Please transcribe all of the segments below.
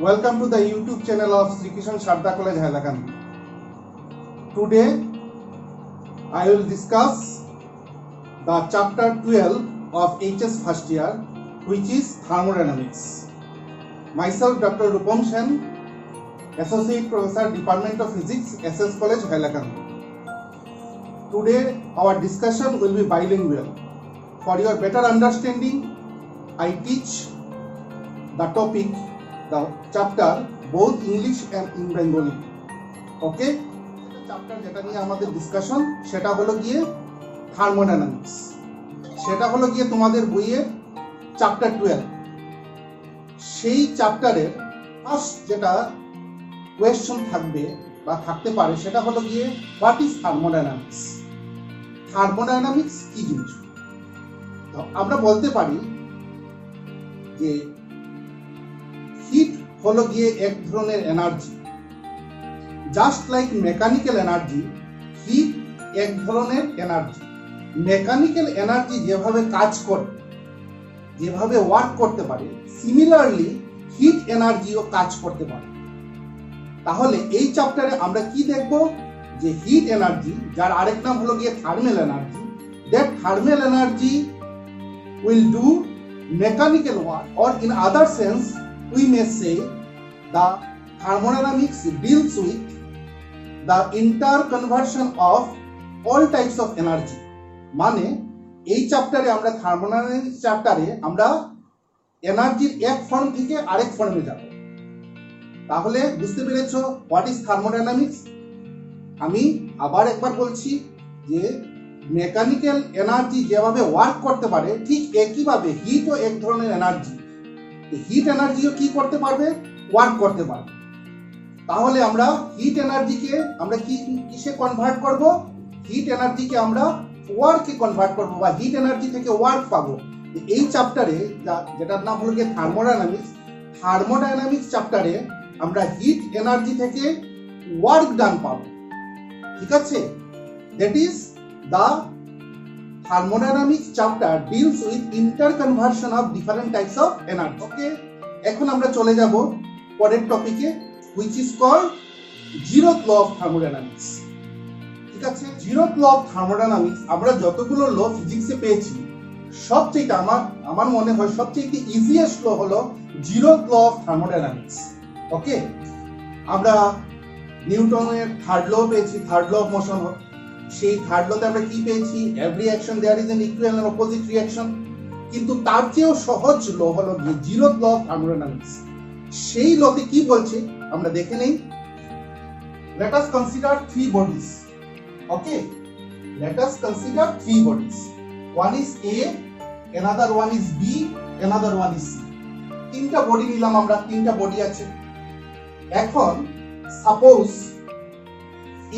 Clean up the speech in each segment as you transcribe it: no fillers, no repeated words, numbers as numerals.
Welcome to the YouTube channel of Sri Kishan Sharda College, Hailakandi. Today, I will discuss the chapter 12 of HS first year, which is thermodynamics. Myself, Dr. Rupam Sen, Associate Professor, Department of Physics, SS College, Hailakandi. Today, our discussion will be bilingual. For your better understanding, I teach the topic, the chapter, both English and in Bengali. Okay? Chapter যেটা নিয়ে আমাদের discussion সেটা হলো গিয়ে thermodynamics. সেটা হলো গিয়ে তোমাদের বইয়ের চ্যাপ্টার 12। সেই চ্যাপ্টারের ফার্স্ট যেটা কোয়েশ্চন থাকবে বা থাকতে পারে সেটা হলো গিয়ে হোয়াট ইজ থার্মোডাইনামিক্স। থার্মোডাইনামিক্স কি জিনিস? তো আমরা বলতে পারি যে হিট হলো গিয়ে এক ধরনের energy. Just like mechanical energy, heat এক ধরনের এনার্জি। মেকানিক্যাল এনার্জি যেভাবে কাজ করে, যেভাবে ওয়ার্ক করতে পারে, সিমিলারলি হিট এনার্জিও কাজ করতে পারে। তাহলে এই চ্যাপ্টারে আমরা কি দেখব? যে হিট এনার্জি, যার আরেক নাম হলো গিয়ে thermal energy, that thermal energy will do mechanical work, or in other sense we may say the thermodynamics deals with the interconversion of all types of energy. মানে এই চ্যাপ্টারে আমরা থার্মোডাইনামিক্স চ্যাপ্টারে আমরা এনার্জির এক ফর্ম থেকে আরেক ফর্মে যাব। তাহলে বুঝতে পেরেছো হোয়াট ইজ থার্মোডাইনামিক্স? আমি আবার একবার বলছি যে মেকানিক্যাল এনার্জি যেভাবে ওয়ার্ক করতে পারে, ঠিক একইভাবে হিটও এক ধরনের এনার্জি। হিট এনার্জিও কি করতে পারবে? ওয়ার্ক করতে পারবে। তাহলে আমরা হিট এনার্জিকে আমরা কিসে কনভার্ট করব? হিট এনার্জিকে আমরা ওয়ার্কে কনভার্ট করব বা হিট এনার্জি থেকে ওয়ার্ক পাবো। এই চ্যাপ্টারে যেটার নাম হলো গিয়ে থার্মোডাইনামিক্স, থার্মোডাইনামিক্স চ্যাপ্টারে আমরা হিট এনার্জি থেকে ওয়ার্ক ডান পাবো। ঠিক আছে? That is the thermodynamics chapter deals with interconversion of different types of energy. Okay, এখন আমরা চলে যাব পরের টপিকে, which is called zeroth law of thermodynamics. ঠিক আছে? zeroth law of thermodynamics আমরা যতগুলো ল ফিজিক্সে পেয়েছি, সবচেয়ে আমার মনে হয় সবচেয়ে ইজিয়েস্ট ল হলো zeroth law of thermodynamics. ওকে, আমরা নিউটনের থার্ড ল পেয়েছি, থার্ড ল অফ মোশন। সেই থার্ড লতে আমরা কি পেয়েছি? Every action there is an equal and opposite reaction. কিন্তু তার চেয়েও সহজ ল হলো জিরোথ ল অফ থার্মোডাইনামিক্স। সেই লতে কি বলছে আমরা দেখে নেই। Let us consider three bodies. Okay, let us consider three bodies. One is A, another one is B, another one is C. তিনটা বডি নিলাম আমরা, তিনটা বডি আছে। এখন suppose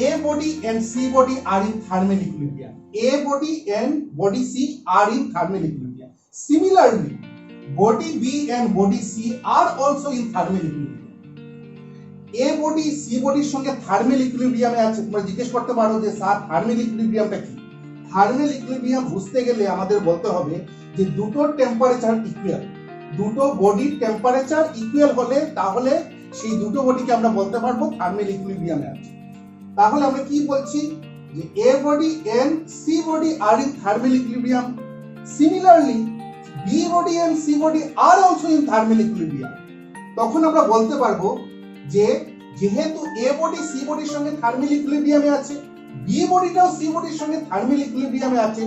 A body and C body are in thermal equilibrium. A body and body C are in thermal equilibrium. Similarly, body B and body C are also in thermal equilibrium. A body C body সঙ্গে thermal equilibrium এ আছে। তোমরা জিজ্ঞেস করতে পারো যে sir thermal equilibrium টা কি? thermal equilibrium বুঝতে গেলে আমাদের বলতে হবে যে দুটো টেম্পারেচার ইকুয়াল। দুটো বডির টেম্পারেচার ইকুয়াল হলে তাহলে সেই দুটো বডিকে আমরা বলতে পারবো thermal equilibrium এ আছে। তাহলে আমরা কি বলছি? যে A body and C body are in thermal equilibrium. Similarly, B body and C body are also in thermal equilibrium. তখন আমরা বলতে পারবো যে যেহেতু A body C body সঙ্গে thermal equilibrium এ আছে, B bodyটাও C bodyর সঙ্গে thermal equilibrium এ আছে,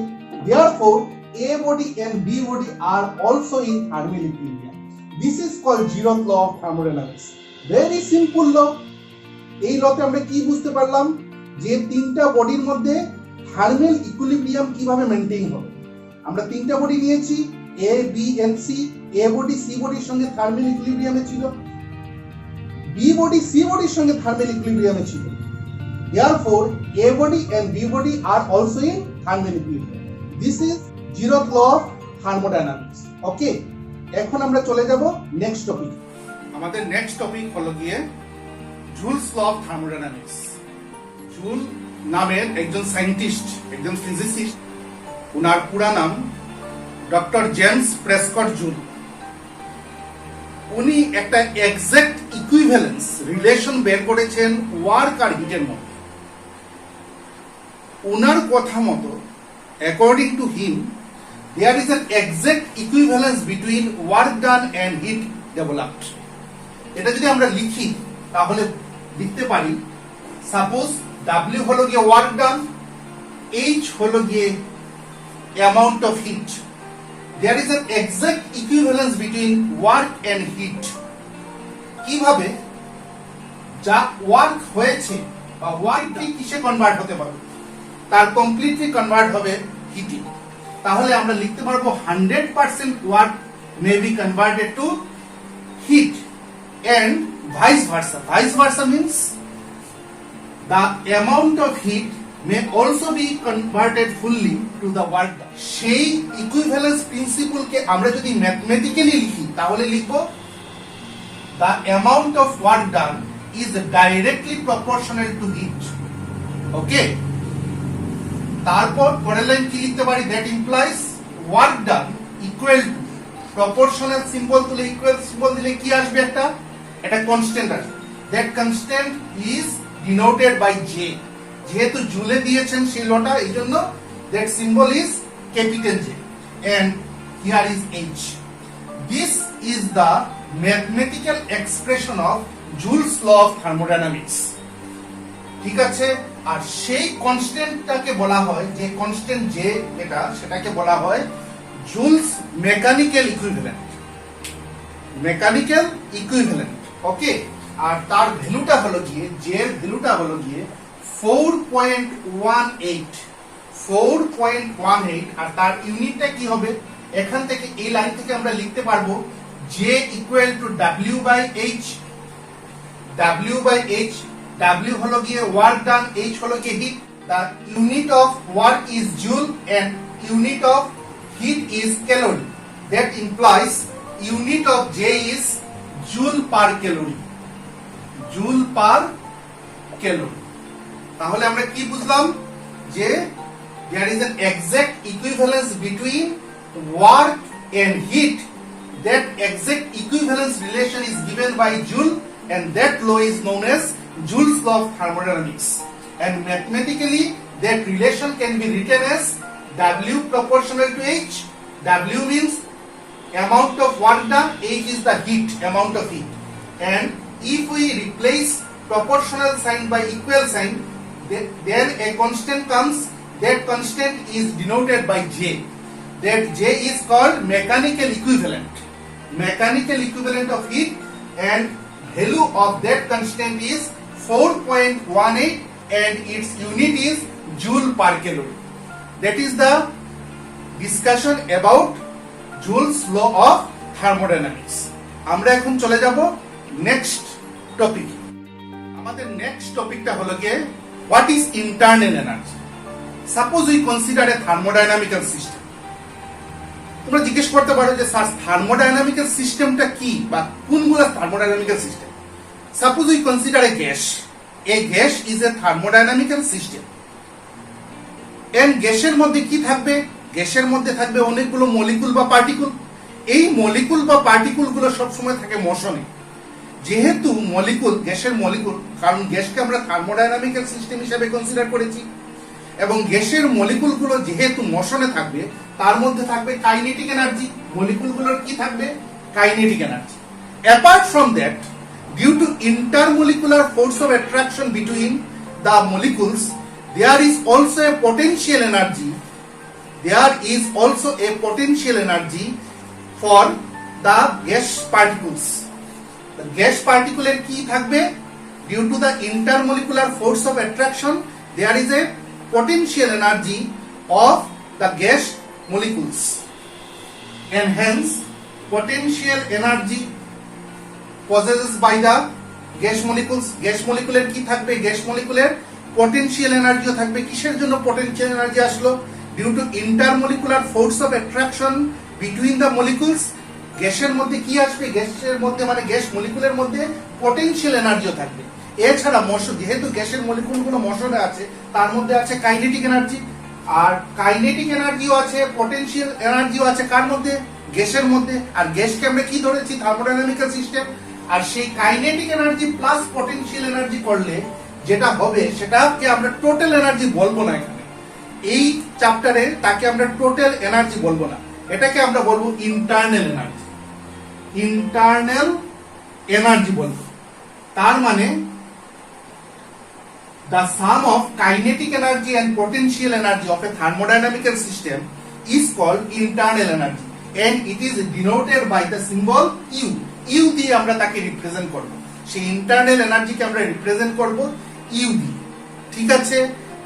therefore A body and B body are also in thermal equilibrium. This is called zeroth law of thermodynamics. Very simple law. এই লতে আমরা কি বুঝতে পারলাম? যে তিনটা বডির মধ্যে থার্মাল ইকুইলিব্রিয়াম কিভাবে মেইনটেইন হবে। আমরা তিনটা বডি নিয়েছি, A B and C. A body C বডির সঙ্গে থার্মাল ইকুইলিব্রিয়ামে ছিল, বি বডি সি বডির সঙ্গে থার্মাল ইকুইলিব্রিয়ামে ছিল। therefore A body and B body are also in thermal equilibrium. This is zeroth law of thermodynamics. ওকে, এখন আমরা চলে যাব নেক্সট টপিক। আমাদের নেক্সট টপিক হলো গিয়ে Joule's law of thermodynamics. Joule নামের একজন সায়েন্টিস্ট, একজন ফিজিসিস্ট, উনার পুরা নাম ডক্টর জেমস প্রেসকট জুল। উনি একটা এক্সাক্ট ইকুইভ্যালেন্স রিলেশন বের করেছেন ওয়ার্ক আর হিটের মধ্যে। ওনার কথা মতো, according to him, there is an exact equivalence between work done and heat developed. এটা যদি আমরা লিখি তাহলে লিখতে পারি, সাপোজ W হলো গিয়ে ওয়ার্ক ডান, H হলো গিয়ে amount of heat. there is an exact equivalence between work and heat. কিভাবে? যা ওয়ার্ক হয়েছে বা ওয়ার্কটি কিসে কনভার্ট হতে পারে, তার কমপ্লিটলি কনভার্ট হবে হিটে। তাহলে আমরা লিখতে পারবো 100% work may be converted to heat and vice versa. Vice versa means the amount of heat may also be converted fully to the work done. সেই ইকুইভ্যালেন্স প্রিন্সিপল কে আমরা যদি ম্যাথমেটিক্যালি লিখি তাহলে লিখব the amount of work done is directly proportional to heat. Okay, তারপর পরের line কি লিখতে পারি, that implies work done equal to proportional symbol তুলে ইকুয়াল সিম্বল দিলে কি আসবে, একটা কনস্ট্যান্ট আসবে। that constant is denoted by J. যেহেতু জুলে দিয়েছেন সেই লটা, এই জন্য that symbol is capital J and here is H. This is the mathematical expression of Joule's law of thermodynamics. ঠিক আছে, আর সেই কনস্ট্যান্টটাকে বলা হয়, যে কনস্ট্যান্ট J এটা, সেটাকে বলা হয় Joule's mechanical equivalent. Mechanical equivalent, okay. আর তার ভ্যালুটা হলো গিয়ে, J এর ভ্যালুটা হলো গিয়ে 4.18 আর তার ইউনিটটা কি হবে, এখান থেকে এই লাইন থেকে আমরা লিখতে পারবো J equal to W/H। W/H, W হলো গিয়ে ওয়ার্ক ডান, H হলো গিয়ে hit. the unit of work is joule and unit of heat is calorie. that implies unit of J is joule per calorie. joule per calorie. তাহলে আমরা কি বুঝলাম, যে there is an exact equivalence between work and heat. that exact equivalence relation is given by Joule and that law is known as Joule's law of thermodynamics. And mathematically that relation can be written as W proportional to H. W means amount of work done, H is the heat, amount of heat. And if we replace proportional sign by equal sign, then a constant comes. that constant is denoted by J. that J is called mechanical equivalent. Mechanical equivalent of heat, and value of that constant is 4.18 and its unit is joule per calorie. That is the discussion about Joule's law of thermodynamics. আমরা এখন চলে যাব next topic. আমাদের next টপিকটা হলো গিয়ে what is internal energy. Suppose we consider a thermodynamical system. তোমরা জিজ্ঞেস করতে পারো যে স্যার থার্মোডাইনামিক্যাল সিস্টেমটা কি বা কোনগুলো thermodynamical system. Suppose we consider a gas. A gas is a thermodynamical system. And গ্যাসের মধ্যে কি থাকবে, গ্যাসের মধ্যে থাকবে অনেকগুলো মলিকুল বা পার্টিকুল। এই মলিকুল বা পার্টিকুল গুলো সবসময় থাকে মোশনে। যেহেতু মলিকুল, গ্যাসের মলিকুল, কারণ গ্যাসকে আমরা থার্মোডাইনামিক্যাল সিস্টেম হিসেবে কনসিডার করেছি, এবং গ্যাসের মলিকুলগুলো যেহেতু মোশনে থাকবে তার মধ্যে থাকবে কাইনেটিক এনার্জি। মলিকুলগুলোর কি থাকবে, kinetic energy. Apart from that, due to intermolecular force of attraction between the molecules, there is also a potential energy. There is also a potential energy for the gas particles. Gas পার্টিকুলের কি থাকবে, due to the intermolecular force of attraction, there is a potential energy of the gas molecules, and hence potential energy possessed by the gas molecules. gas molecular কি থাকবে, gas molecular potential energy থাকবে। কিসের জন্য potential energy আসলো, due to intermolecular force of attraction between the molecules. গ্যাসের মধ্যে কি আসবে, গ্যাসের মধ্যে মানে গ্যাস মলিকুলের মধ্যে potential energy থাকবে। এছাড়া যেহেতু গ্যাসের মলিকুলগুলো মোশনে আছে, তার মধ্যে আছে কাইনেটিক এনার্জি। আর কাইনেটিক এনার্জিও আছে, পটেনশিয়াল এনার্জিও আছে কার মধ্যে? গ্যাসের মধ্যে। আর গ্যাসকে আমরা কি ধরেছি? থার্মোডাইনামিক্যাল সিস্টেম। আর সেই kinetic energy plus potential energy করলে যেটা হবে সেটাকে আমরা টোটাল এনার্জি বলবো না। এখানে এই চ্যাপ্টারে তাকে আমরা টোটাল এনার্জি বলবো না, এটাকে আমরা বলবো ইন্টারনাল এনার্জি। ইন্টারনাল এনার্জি বলবো। তার মানে the sum of kinetic energy and potential energy of a thermodynamical system is called internal energy and it is denoted by the symbol U. U দিয়ে আমরা তাকে রিপ্রেজেন্ট করব। সেই ইন্টারনাল এনার্জিকে আমরা represent করব U দিয়ে। ঠিক আছে?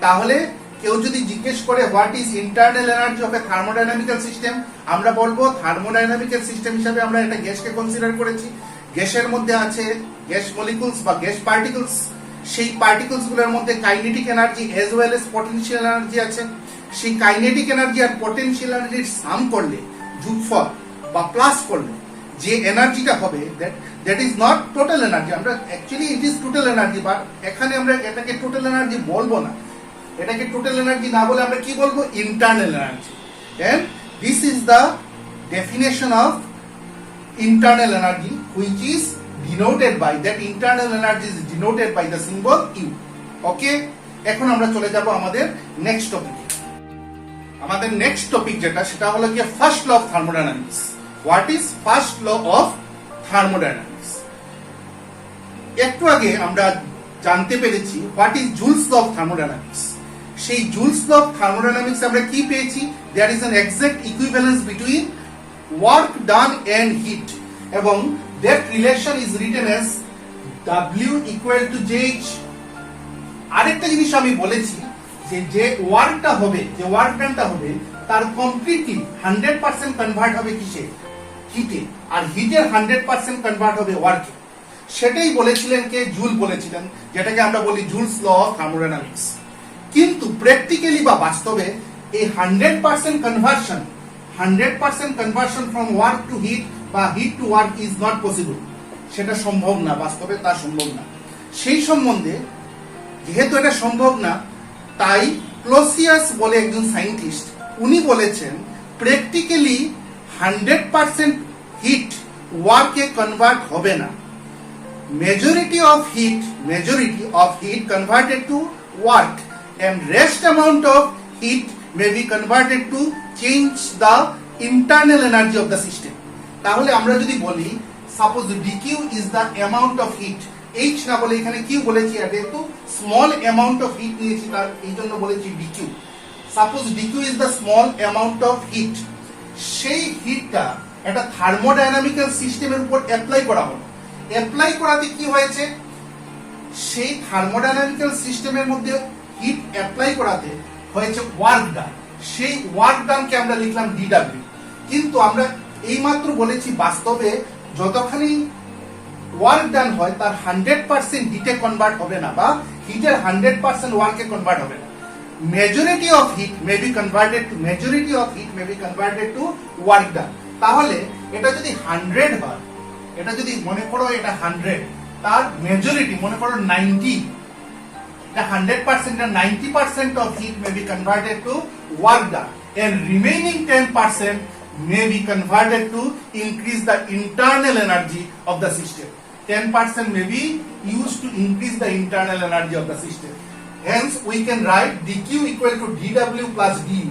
তাহলে কেউ যদি জিজ্ঞেস করে what is internal energy of a thermodynamical system, আমরা বলবো থার্মোডাইনামিক্যাল সিস্টেম হিসেবে আমরা এটা গ্যাসকে কনসিডার করেছি। গ্যাসের মধ্যে আছে গ্যাস মলিকুলস বা গ্যাস পার্টিকলস। সেই পার্টিকলস গুলোর মধ্যে kinetic energy as well as potential energy আছে। সেই কাইনেটিক এনার্জি আর পটেনশিয়াল এনার্জির সাম করলে, যোগফল বা প্লাস করলে যে এনার্জিটা হবে that is not total energy. আমরা actually it is total energy, but এখানে আমরা এটাকে টোটাল এনার্জি বলবো না। এটাকে টোটাল এনার্জি না বলে আমরা কি বলবো? Internal energy. And this is the definition of internal energy which is denoted by that internal energy is denoted by the symbol U. ওকে, এখন আমরা চলে যাব আমাদের নেক্সট টপিকে। আমাদের নেক্সট টপিক যেটা সেটা হলো কি first law of thermodynamics. What is first law of thermodynamics? একটু আগে আমরা জানতে পেরেছি what is Joule's law of thermodynamics. সেই জুলস ল অফ থার্মোডাইনামিক্স আমরা কি পেয়েছি? There is an exact equivalence between work done and heat, এবং that relation is written as W equal to JH. আরেকটা জিনিস আমি বলেছি যে ওয়ার্কটা হবে, যে ওয়ার্ক ডানটা হবে তার কমপ্লিটলি 100% কনভার্ট হবে কিসে? হিটে। আর হিটের 100% কনভার্ট হবে ওয়ার্কে। সেটাই বলেছিলেন কে? জুল বলেছিলেন, যেটাকে আমরা বলি জুলস ল অফ থার্মোডাইনামিক্স। কিন্তু প্র্যাকটিক্যালি বা বাস্তবে এই 100% conversion from work to heat বা heat to work is not possible. সেটা সম্ভব না, বাস্তবে তা সম্ভব না। সেই সম্বন্ধে যেহেতু এটা সম্ভব না, তাই ক্লোসিয়াস বলে একজন সায়েন্টিস্ট, উনি বলেছেন প্র্যাকটিক্যালি 100% হিট ওয়ার্কে কনভার্ট হবে না। Majority of heat converted to work and rest amount of heat may be converted to change the internal energy of the system. তাহলে আমরা যদি বলি suppose dq is the amount of heat, h না বলে এখানে q বলেছি, আর যেহেতু small amount of heat নিয়েছি তার এই জন্য বলেছি dq. suppose dq is the small amount of heat, সেই হিটটা একটা থার্মোডাইনামিক্যাল সিস্টেমের উপর অ্যাপ্লাই করা হলো। অ্যাপ্লাই করাতে কি হয়েছে? সেই থার্মোডাইনামিক্যাল সিস্টেমের মধ্যে হিট অ্যাপ্লাই করাতে হয়েছে ওয়ার্ক ডান। সেই ওয়ার্ক ডানকে আমরা লিখলাম ডিডব্লিউ। কিন্তু আমরা এইমাত্র বলেছি বাস্তবে যতখানি ওয়ার্ক ডান হয় তার 100% হিটে কনভার্ট হবে না, বা হিটের 100% ওয়ার্কে কনভার্ট হবে না। Majority of heat May be converted to work done. তাহলে এটা যদি 100 হয়, এটা যদি মনে করো এটা 100, তার মেজরিটি মনে করো 90, 100% and 90% of heat may be converted to work done, and remaining 10% may be converted to increase the internal energy of the system. 10% may be used to increase the internal energy of the system. Hence, we can write dq equal to dw plus du.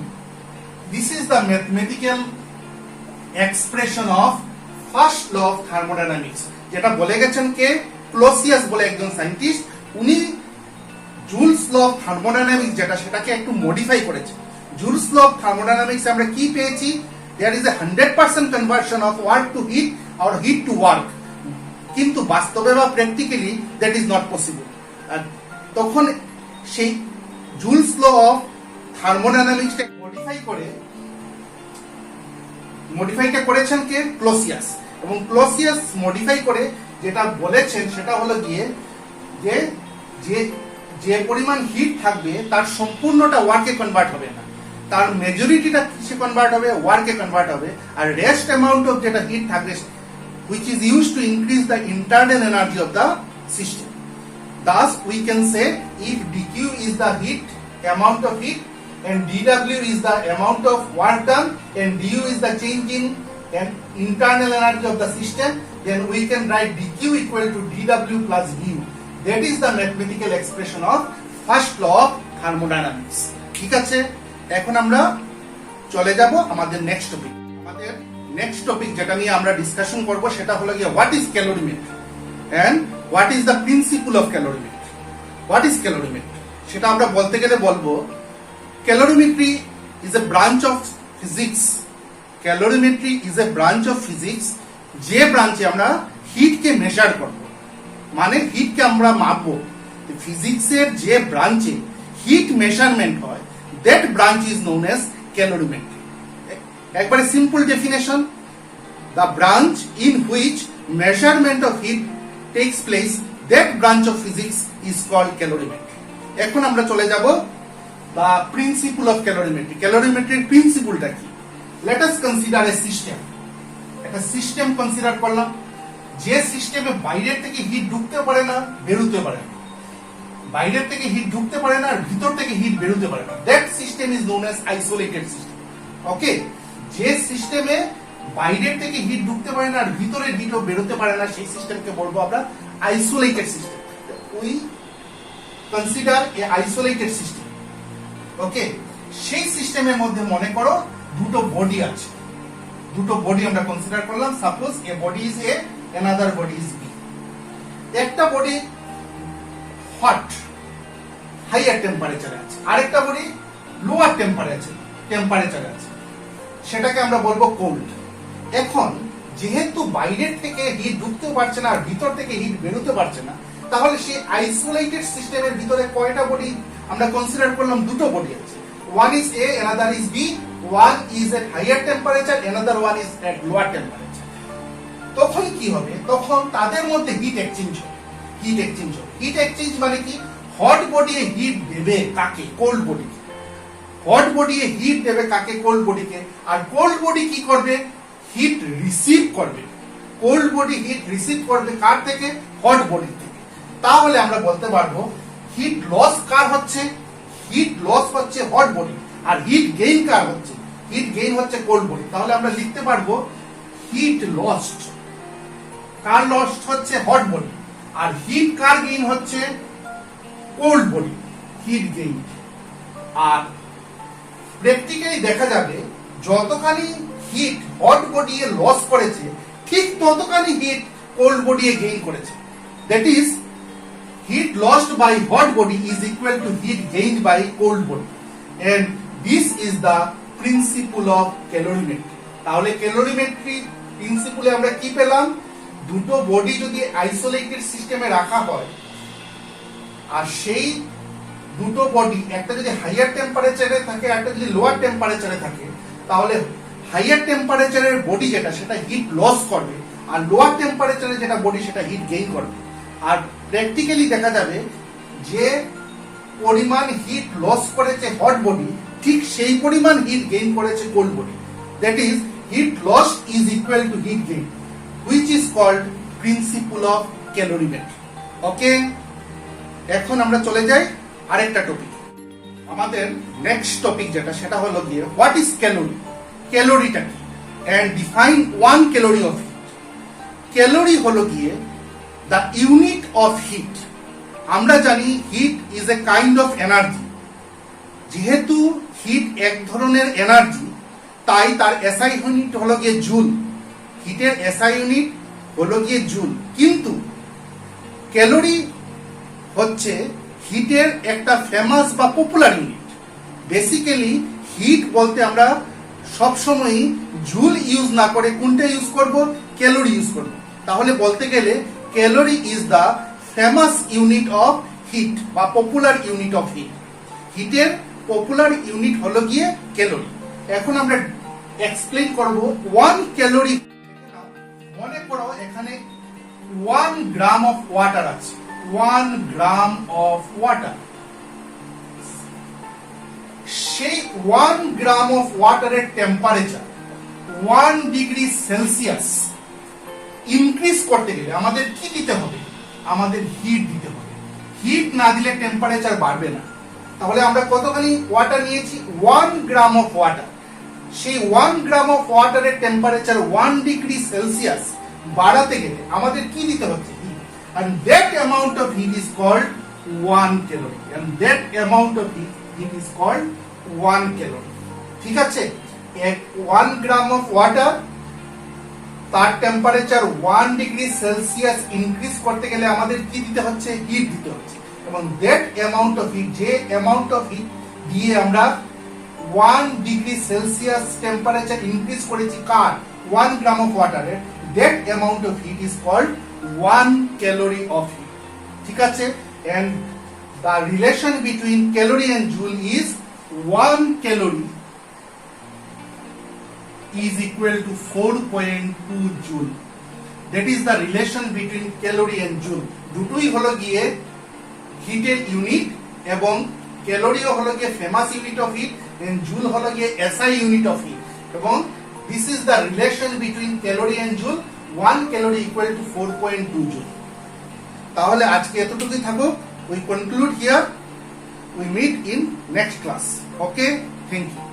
This is the mathematical expression of first law of thermodynamics. যেটা বলে গেছেন কে? Clausius বলে একজন scientist. উনি joules law of thermodynamics যেটা, সেটাকে একটু modify করেছে। জুলস ল অফ থার্মোডাইনামিক্স আমরা কি পেয়েছি? There is a 100% conversion of work to heat or heat to work. কিন্তু বাস্তবে বা practically that is not possible. আর তখন সেই জুলস ল অফ থার্মোডাইনামিক্সটা মডিফাইটা করেছেন কে? ক্লোসিয়াস। এবং ক্লোসিয়াস মডিফাই করে যেটা বলেছেন সেটা হলো গিয়ে যে পরিমাণ হিট থাকবে তার সম্পূর্ণটা ওয়ার্কে কনভার্ট হবে না, তার মেজরিটিটা কিসে কনভার্ট হবে? ওয়ার্কে কনভার্ট হবে। আর রেস্ট অ্যামাউন্ট অফ যেটা হিট থাকবে which is used to increase the internal energy of the system. Thus we can say if dq is the heat amount of heat and dW is the amount of work done and du is the change in internal energy of the system, then we can write dq equal to dW plus du. That is the mathematical expression of first law of thermodynamics. ঠিক আছে, এখন আমরা চলে যাব আমাদের next topic. আমাদের next topic যেটা নিয়ে আমরা ডিসকাশন করব সেটা হলো গিয়ে what is calorimetry and what is the principle of calorimetry. What is calorimetry সেটা আমরা বলতে গেলে বলবো calorimetry is a branch of physics. Calorimetry is a branch of physics যে ব্রাঞ্চে আমরা হিটকে মেজার করব, মানে হিটকে আমরা মাপবো। ফিজিক্সের যে ব্রাঞ্চে হিট মেজারমেন্ট হয় that branch is known as calorimetry. একবারে simple definition, the branch in which measurement of heat takes place that branch of physics is called calorimetry. এখন আমরা চলে যাব দ্য প্রিন্সিপল অফ ক্যালোরিমেট্রি। ক্যালোরিমেট্রির প্রিন্সিপলটা কি? Let us consider a system. একটা system consider করলাম যে সিস্টেমে বাইরের থেকে হিট ঢুকতে পারে না, বেরোতে পারে না, বাইরের থেকে হিট ঢুকতে পারে না আর ভিতর থেকে হিট বেরোতে পারে না। That system is known as isolated system. Okay, যে সিস্টেমে বাইরের থেকে হিট ঢুকতে পারে না আর ভিতরের হিটও বেরোতে পারে না সেই সিস্টেমকে বলবো আমরা isolated system. We consider a isolated system. Okay, সেই সিস্টেমের মধ্যে মনে করো দুটো বডি আছে, দুটো বডি আমরা কনসিডার করলাম। Suppose a body is A, another body is B. একটা বডি হট হাইয়ার টেম্পারেচারে আছে, আরেকটা বডি লোয়ার টেম্পারেচারে আছে, সেটাকে আমরা বলবো কোল্ড। এখন যেহেতু বাইরের থেকে হিট ঢুকতে পারছে না আর ভিতর থেকে হিট বেরোতে পারছে না, তাহলে সেই আইসোলেটেড সিস্টেমের ভিতরে কয়টা বডি আমরা কনসিডার করলাম? দুটো বডি আছে, one is A, another is B. One is at higher temperature, another one is at lower temperature. তখন কি হবে? তখন তাদের মধ্যে হিট এক্সচেঞ্জ হবে। হিট এক্সচেঞ্জ মানে কি? হট বডি হিট দেবে কাকে? কোল্ড বডিকে। হট বডি হিট দেবে কাকে? কোল্ড বডিকে। আর কোল্ড বডি কি করবে? হিট রিসিভ করবে। কোল্ড বডি হিট রিসিভ করবে কার থেকে? হট বডি থেকে। তাহলে আমরা বলতে পারবো হিট লস কার হচ্ছে? হিট লস হচ্ছে হট বডি, আর হিট গেইন কার হচ্ছে? হিট গেইন হচ্ছে কোল্ড বডি। তাহলে আমরা লিখতে পারবো হিট লস্ট কার? লস্ট হচ্ছে হট বডি, আর হিট কার গেইন হচ্ছে? Cold body, heat gain. আর প্র্যাকটিক্যালি দেখা যাবে যতখানি হিট হট বডি লস করেছে ঠিক ততখানি হিট কোল্ড বডি গেইন করেছে। That is heat lost by hot body is equal to heat gained by cold body, and this is the principle of calorimetry. তাহলে ক্যালোরিমেট্রি প্রিন্সিপলে আমরা কি পেলাম? দুটো বডি যদি আইসোলেটেড সিস্টেমে রাখা হয় আর সেই দুটো বডি একটা যদি হাইয়ার টেম্পারেচারে থাকে একটা যদি লোয়ার টেম্পারেচারে থাকে, তাহলে হাইয়ার টেম্পারেচারের বডি যেটা সেটা হিট লস করবে আর লোয়ার টেম্পারেচারে যেটা বডি সেটা হিট গেইন করবে। আর প্র্যাকটিক্যালি দেখা যাবে যে পরিমাণ হিট লস করেছে হট বডি ঠিক সেই পরিমাণ হিট গেইন করেছে cold body. That is heat loss is equal to heat gain, which is called principle of calorimetry. Okay, এখন আমরা চলে যাই আরেকটা টপিক। আমাদের নেক্সট টপিক যেটা সেটা হলো গিয়ে হোয়াট ইজ ক্যালোরি। ক্যালোরিটা কি? And define one calorie of heat. Calorie হলো গিয়ে the unit of heat. আমরা জানি heat is a kind of energy. যেহেতু হিট এক ধরনের এনার্জি তাই তার এসআই ইউনিট হলো গিয়ে জুল। হিটের এসআই ইউনিট হলো গিয়ে জুল, কিন্তু ক্যালোরি হচ্ছে হিটের একটা ফেমাস বা পপুলার ইউনিট। বেসিক্যালি হিট বলতে আমরা সবসময়ই জুল ইউজ না করে কোনটা ইউজ করব? ক্যালোরি ইউজ করব। তাহলে বলতে গেলে calorie is the famous unit of heat বা পপুলার ইউনিট অফ হিট। হিটের পপুলার ইউনিট হলো গিয়ে ক্যালোরি। এখন আমরা এক্সপ্লেইন করব ওয়ান ক্যালোরি। মনে করো এখানে 1 গ্রাম অফ ওয়াটার আছে, 1 গ্রাম অফ ওয়াটার। সেই 1 গ্রাম অফ ওয়াটারের টেম্পারেচার 1 ডিগ্রি সেলসিয়াস ইনক্রিজ করতে গেলে আমাদের কি দিতে হবে? আমাদের হিট দিতে হবে। হিট না দিলে টেম্পারেচার বাড়বে না। তাহলে আমরা কতখানি ওয়াটার নিয়েছি 1 গ্রাম অফ ওয়াটার সেই 1 গ্রাম অফ ওয়াটারের টেম্পারেচার 1 ডিগ্রি সেলসিয়াস বাড়াতে গেলে আমাদের কি দিতে হচ্ছে and that amount of heat is called 1 calorie and that amount of heat is called 1 calorie ঠিক আছে 1 গ্রাম অফ ওয়াটার তার টেম্পারেচার 1 ডিগ্রি সেলসিয়াস ইনক্রিজ করতে গেলে আমাদের কি দিতে হচ্ছে হিট দিতে হচ্ছে এবং that amount of heat যে amount of heat দিয়ে আমরা 1 ডিগ্রি সেলসিয়াস টেম্পারেচার ইনক্রিজ করেছি কার 1 gram of ওয়াটারের that amount of heat is called 1 calorie of heat ঠিক আছে and the relation between calorie and joule is 1 calorie is equal to 4.2 joule that is the relation between calorie and joule দুটোই হলো গিয়ে হিটের unit এবং ক্যালোরিও হলো গিয়ে famous unit of heat and Joule হলো গিয়ে এসআই ইউনিট অফ হিট এবং this is the relation between calorie and Joule 1 calorie equal to 4.2 joule তাহলে আজকে এতটুকুই থাকুক we conclude here we meet in next class okay thank you